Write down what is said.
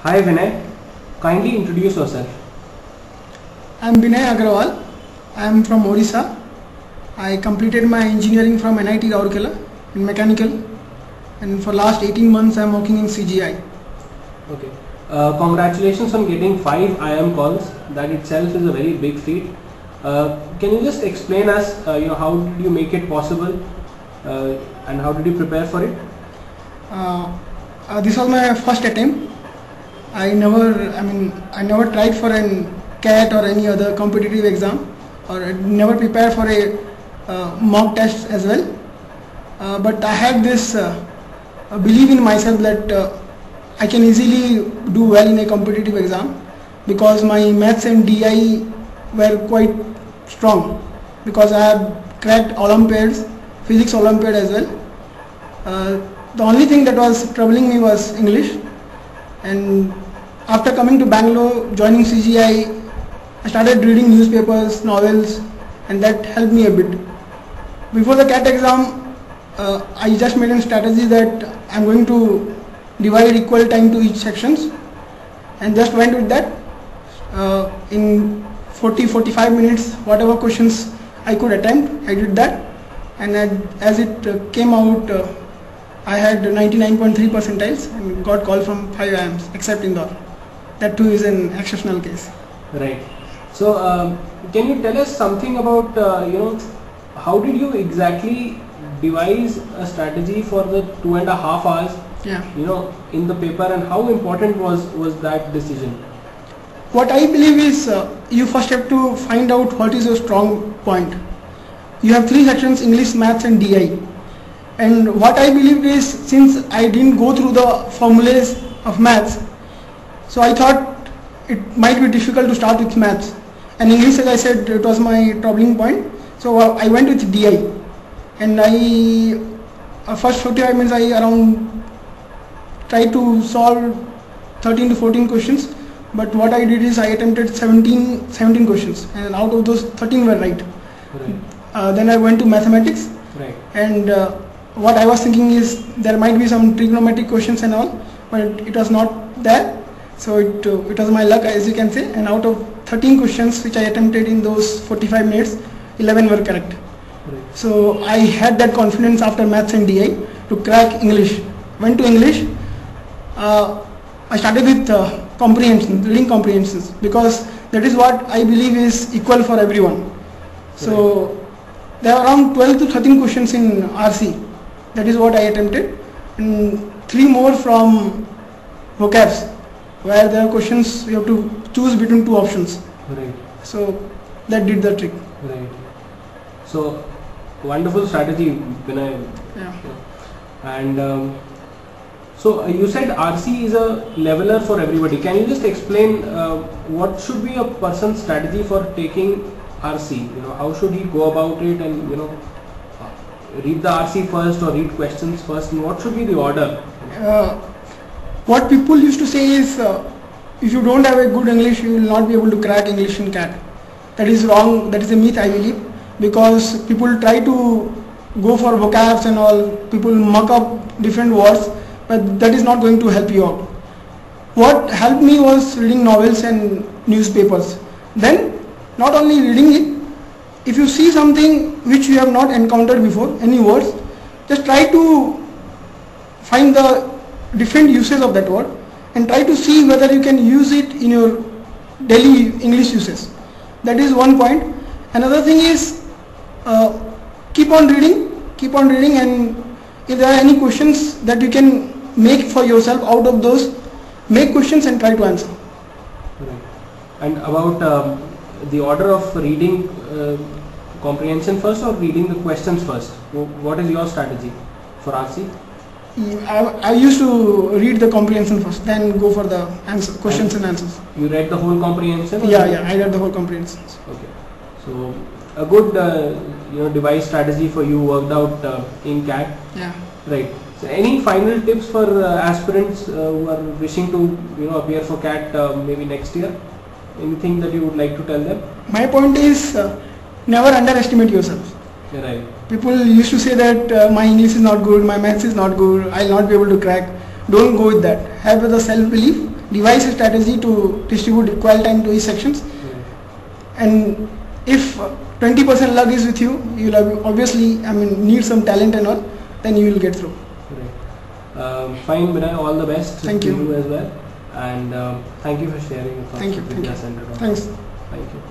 Hi Vinay, kindly introduce yourself. I am Binay Agarwal. I am from Odisha. I completed my engineering from NIT Rourkela in mechanical, and for last 18 months I am working in CGI. Okay. Congratulations on getting 5 IIM calls. That itself is a very big feat. Can you just explain us, how did you make it possible, and how did you prepare for it? This was my first attempt. I never tried for an CAT or any other competitive exam, or I never prepared for a mock test as well. But I had this belief in myself that I can easily do well in a competitive exam, because my maths and DI were quite strong, because I have cracked Olympiads, physics Olympiad as well. The only thing that was troubling me was English, and after coming to Bangalore, joining CGI, I started reading newspapers, novels, and that helped me a bit. Before the CAT exam, I just made a strategy that I am going to divide equal time to each sections, and just went with that. In 40-45 minutes, whatever questions I could attempt, I did that, and as it came out, I had 99.3 percentiles and got called from 5 IIMs except Indore. That too is an exceptional case. Right. So, can you tell us something about, how did you exactly devise a strategy for the 2.5 hours, in the paper, and how important was that decision? What I believe is, you first have to find out what is your strong point. You have 3 sections: English, Maths and DI. And what I believed is, since I didn't go through the formulas of Maths, so I thought it might be difficult to start with Maths. And English, as I said, it was my troubling point. So I went with DI. And first 45 minutes I around tried to solve 13 to 14 questions. But what I did is I attempted 17 questions, and out of those 13 were right. Then I went to mathematics. Right. And what I was thinking is there might be some trigonometric questions and all, but it was not there. So it was my luck, as you can say, and out of 13 questions which I attempted in those 45 minutes, 11 were correct. Right. So I had that confidence after Maths and DI to crack English. Went to English. I started with comprehension, reading comprehensions, because that is what I believe is equal for everyone. So there are around 12 to 13 questions in RC. That is what I attempted, and 3 more from vocabs, where there are questions you have to choose between 2 options. Right. So that did the trick. Right. So wonderful strategy, Binay. Yeah. And so you said RC is a leveler for everybody. Can you just explain what should be a person's strategy for taking RC? How should he go about it, and read the RC first or read questions first, and what should be the order? What people used to say is, if you don't have a good English, you will not be able to crack English in CAT. That is wrong. That is a myth, I believe, because people try to go for vocabs and all. People muck up different words, but that is not going to help you out. What helped me was reading novels and newspapers. Then, not only reading it, if you see something which you have not encountered before, any words, just try to find the different uses of that word and try to see whether you can use it in your daily English uses. That is one point. Another thing is, keep on reading, and if there are any questions that you can make for yourself out of those, make questions and try to answer. Right. And about the order of reading, comprehension first or reading the questions first? What is your strategy for RC? I used to read the comprehension first, then go for the questions and answers. You read the whole comprehension? Yeah, I read the whole comprehension. Okay. So a good device strategy for you worked out in CAT. Yeah. Right. So any final tips for aspirants who are wishing to appear for CAT maybe next year? Anything that you would like to tell them? My point is, never underestimate yourself. Right. People used to say that my English is not good, my maths is not good, I will not be able to crack. don't go with that. Have the self-belief, devise a strategy to distribute equal time to each sections, and if 20% luck is with you, you'll obviously, need some talent and all, then you will get through. Fine, Binay, all the best. Thank to you. you as well, and thank you for sharing your thoughts with us. Thanks. Thank you.